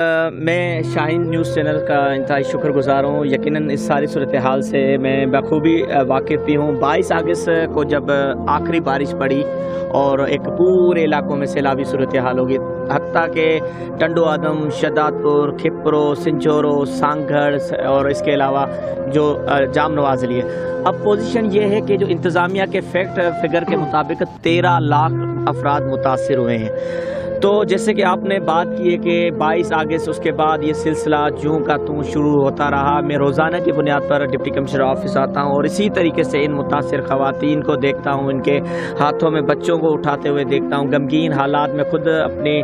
میں شاہین news channel کا انتہائی شکر گزار ہوں۔ یقیناً اس ساری صورتحال سے میں بخوبی واقف بھی ہوں۔ 22 اگست کو جب آخری بارش پڑی اور ایک پورے علاقوں میں سیلابی صورتحال ہوگی، حتیٰ کہ ٹنڈو آدم، شداد پور، کھپرو، سنچورو، سانگھڑ اور اس کے علاوہ جو جام نوازلی ہے۔ اب پوزیشن یہ ہے کہ جو انتظامیہ کے فیکٹ فگر کے مطابق 13 لاکھ افراد متاثر ہوئے ہیں۔ تو جیسے کہ آپ نے بات کی ہے کہ 22 اگست اس کے بعد یہ سلسلہ جوں کا توں شروع ہوتا رہا۔ میں روزانہ کی بنیاد پر ڈپٹی کمشنر آفس آتا ہوں اور اسی طریقے سے ان متاثر خواتین کو دیکھتا ہوں، ان کے ہاتھوں میں بچوں کو اٹھاتے ہوئے دیکھتا ہوں۔ غمگین حالات میں خود اپنی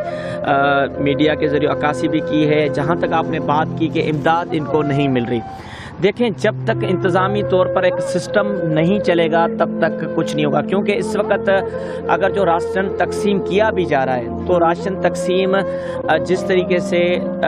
میڈیا کے ذریعے عکاسی بھی کی ہے۔ جہاں تک آپ نے بات کی کہ امداد ان کو نہیں مل رہی، دیکھیں جب تک انتظامی طور پر ایک سسٹم نہیں چلے گا تب تک کچھ نہیں ہوگا، کیونکہ اس وقت اگر جو راشن تقسیم کیا بھی جا رہا ہے تو راشن تقسیم جس طریقے سے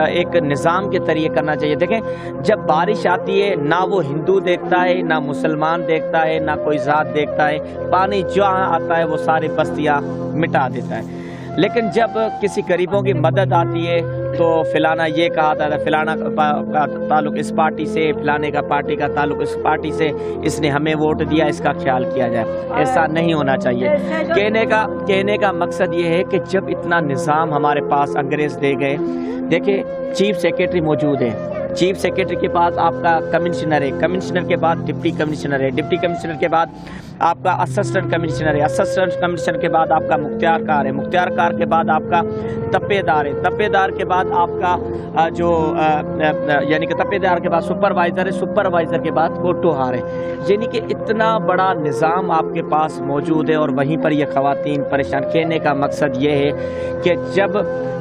ایک نظام کے ذریعے کرنا چاہیے۔ دیکھیں جب بارش آتی ہے نہ وہ ہندو دیکھتا ہے، نہ مسلمان دیکھتا ہے، نہ کوئی ذات دیکھتا ہے، پانی جہاں آتا ہے وہ سارے بستیاں مٹا دیتا ہے۔ لیکن جب کسی غریبوں کی مدد آتی ہے تو فلانا یہ کہا تھا، فلانا کا تعلق اس پارٹی سے، فلانے کا پارٹی کا تعلق اس پارٹی سے، اس نے ہمیں ووٹ دیا، اس کا خیال کیا جائے۔ ایسا نہیں ہونا چاہیے۔ کہنے کا مقصد یہ ہے کہ جب اتنا نظام ہمارے پاس انگریز دے گئے، دیکھیں چیف سیکریٹری موجود ہے، چیف سیکریٹری کے پاس آپ کا کمشنر ہے، کمشنر کے بعد ڈپٹی کمشنر ہے، ڈپٹی کمشنر کے بعد آپ کا اسسٹنٹ کمشنر ہے، اسسٹنٹ کمشنر کے بعد آپ کا مختار کار ہے، مختار کار کے بعد آپ کا تپے دار ہے، تپے دار کے بعد آپ کا یعنی کہ تپے دار کے بعد سپروائزر ہے، سپروائزر کے بعد کوٹوہار ہے۔ یعنی کہ اتنا بڑا نظام آپ کے پاس موجود ہے اور وہیں پر یہ خواتین پریشان۔ کہنے کا مقصد یہ ہے کہ جب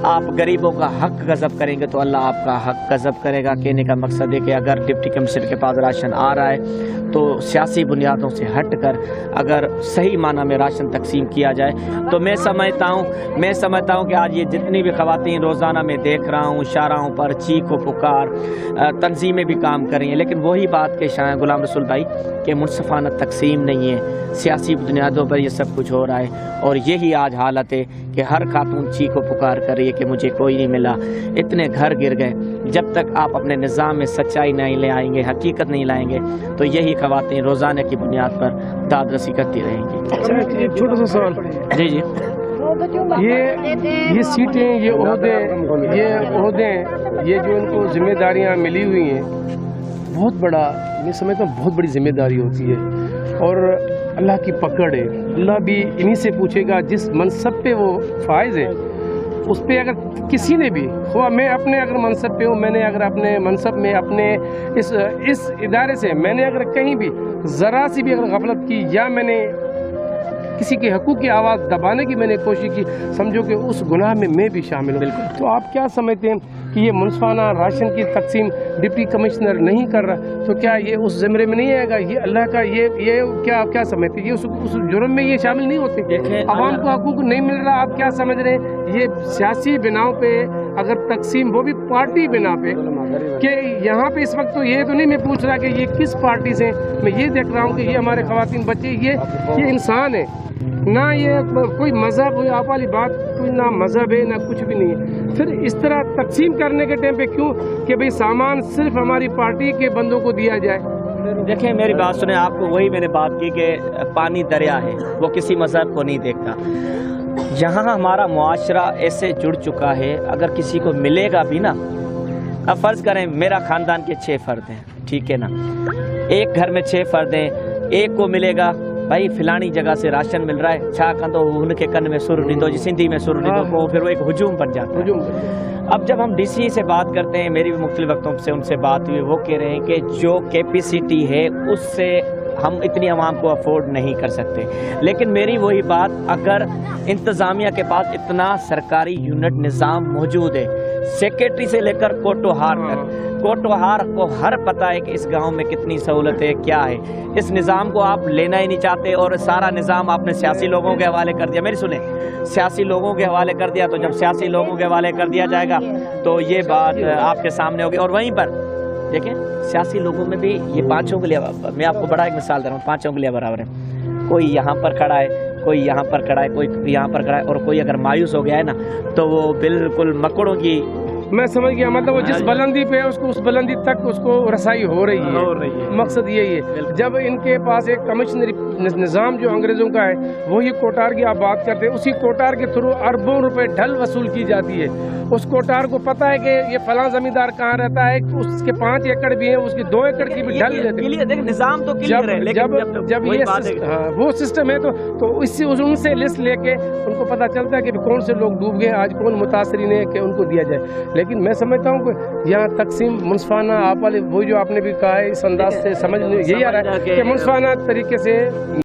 آپ غریبوں کا حق غصب کریں گے تو اللہ آپ کا حق غصب کرے گا۔ کہنے کا مقصد ہے کہ اگر ڈپٹی کمشنر کے پاس راشن آ رہا ہے تو سیاسی بنیادوں سے ہٹ کر اگر صحیح معنی میں راشن تقسیم کیا جائے تو میں سمجھتا ہوں کہ آج یہ جتنی بھی خواتین روزانہ میں دیکھ رہا ہوں شاہراہوں پر چیخ و پکار، تنظیمیں بھی کام کر رہی ہیں، لیکن وہی بات کہ شاہ غلام رسول بھائی کہ منصفانہ تقسیم نہیں ہے، سیاسی بنیادوں پر یہ سب کچھ ہو رہا ہے۔ اور یہی آج حالت ہے کہ ہر خاتون چیخ و پکار کر رہی ہے کہ مجھے کوئی نہیں ملا، اتنے گھر گر گئے۔ جب تک آپ اپنے نظام میں سچائی نہیں لے آئیں گے، حقیقت نہیں لائیں گے تو یہی خواتین روزانہ کی بنیاد پر داد رسی کرتی رہیں گی۔ ایک چھوٹا سا سوال، جی یہ سیٹیں، یہ عہدے، یہ جو ان کو ذمہ داریاں ملی ہوئی ہیں، بہت بڑا، میں سمجھتا ہوں بہت بڑی ذمہ داری ہوتی ہے اور اللہ کی پکڑ ہے۔ اللہ بھی انہی سے پوچھے گا جس منصب پہ وہ فائز ہے، اس پہ اگر کسی نے بھی ہوا، میں اپنے اگر منصب پہ ہوں، میں نے اگر اپنے منصب میں اپنے اس ادارے سے میں نے اگر کہیں بھی ذرا سی بھی اگر غفلت کی یا میں نے کسی کے حقوق کی آواز دبانے کی میں نے کوشش کی، سمجھو کہ اس گناہ میں بھی شامل ہوں۔ تو آپ کیا سمجھتے ہیں کہ یہ منصفانہ راشن کی تقسیم ڈپٹی کمشنر نہیں کر رہا تو کیا یہ اس زمرے میں نہیں آئے گا؟ یہ اللہ کا یہ کیا سمجھتے ہیں؟ یہ اس جرم میں یہ شامل نہیں ہوتے؟ عوام کو حقوق نہیں مل رہا، آپ کیا سمجھ رہے ہیں؟ یہ سیاسی بناؤ پہ اگر تقسیم، وہ بھی پارٹی بنا پہ، کہ یہاں پہ اس وقت تو یہ تو نہیں میں پوچھ رہا کہ یہ کس پارٹی سے، میں یہ دیکھ رہا ہوں کہ یہ ہمارے خواتین بچے، یہ انسان ہے، نہ یہ کوئی مذہب ہو، آپ والی بات کوئی نہ مذہب ہے نہ کچھ بھی نہیں ہے۔ پھر اس طرح تقسیم کرنے کے ٹائم پہ کیوں کہ بھئی سامان صرف ہماری پارٹی کے بندوں کو دیا جائے؟ دیکھیں میری بات سنیں، آپ کو وہی میں نے بات کی کہ پانی دریا ہے، وہ کسی مذہب کو نہیں دیکھتا۔ یہاں ہمارا معاشرہ ایسے جڑ چکا ہے، اگر کسی کو ملے گا بھی نا، اب فرض کریں میرا خاندان کے 6 فرد ہیں، ٹھیک ہے نا، ایک گھر میں 6 فرد ہیں، ایک کو ملے گا بھائی فلانی جگہ سے راشن مل رہا ہے، چھا کن تو ان کے کن میں سر نہیں دو، جی سندھی میں سر نہیں دو، پھر وہ ایک ہجوم بن جاتا ہے۔ اب جب ہم ڈی سی سے بات کرتے ہیں، میری بھی مختلف وقتوں سے ان سے بات ہوئی، وہ کہہ رہے ہیں کہ جو کیپیسٹی ہے اس سے ہم اتنی عوام کو افورڈ نہیں کر سکتے۔ لیکن میری وہی بات، اگر انتظامیہ کے پاس اتنا سرکاری یونٹ نظام موجود ہے، سیکریٹری سے لے کر کوٹوہار تک، کوٹوہار کو ہر پتہ ہے کہ اس گاؤں میں کتنی سہولت ہے، کیا ہے، اس نظام کو آپ لینا ہی نہیں چاہتے اور سارا نظام آپ نے سیاسی لوگوں کے حوالے کر دیا۔ میری سنیں، سیاسی لوگوں کے حوالے کر دیا، تو جب سیاسی لوگوں کے حوالے کر دیا جائے گا تو یہ بات آپ کے سامنے ہوگی۔ اور وہیں پر دیکھیں سیاسی لوگوں میں بھی یہ 5 کے لیے، میں آپ کو بڑا ایک مثال دے رہا ہوں، 5 کے لیے برابر ہے۔ کوئی یہاں پر کھڑا ہے، کوئی یہاں پر کھڑا ہے، کوئی یہاں پر کھڑا ہے، اور کوئی اگر مایوس ہو گیا ہے نا تو وہ بالکل مکڑوں کی میں سمجھ گیا مطلب وہ جس بلندی پہ ہے اس کو اس بلندی تک اس کو رسائی ہو رہی ہے، مقصد یہی ہے۔ جب ان کے پاس ایک کمشنری نظام جو انگریزوں کا ہے وہی کوٹار کی آپ بات کرتے ہیں، اسی کوٹار کے تھرو اربوں روپے ڈھل وصول کی جاتی ہے۔ اس کوٹار کو پتہ ہے کہ یہ فلاں زمیندار کہاں رہتا ہے، اس کے 5 ایکڑ بھی ہیں، اس کی 2 ایکڑ کی بھی ڈھل لیتے ہیں۔ نظام تو کلیئر ہے، لیکن جب یہ وہ سسٹم ہے تو ان سے لسٹ لے کے ان کو پتہ چلتا ہے کہ کون سے لوگ ڈوب گئے، آج کون متاثرین ہے کہ ان کو دیا جائے۔ لیکن میں سمجھتا ہوں کہ یہاں تقسیم منصفانہ آپ والے وہ جو آپ نے بھی کہا ہے اس انداز سے سمجھ یہی آ رہا ہے کہ منصفانہ طریقے سے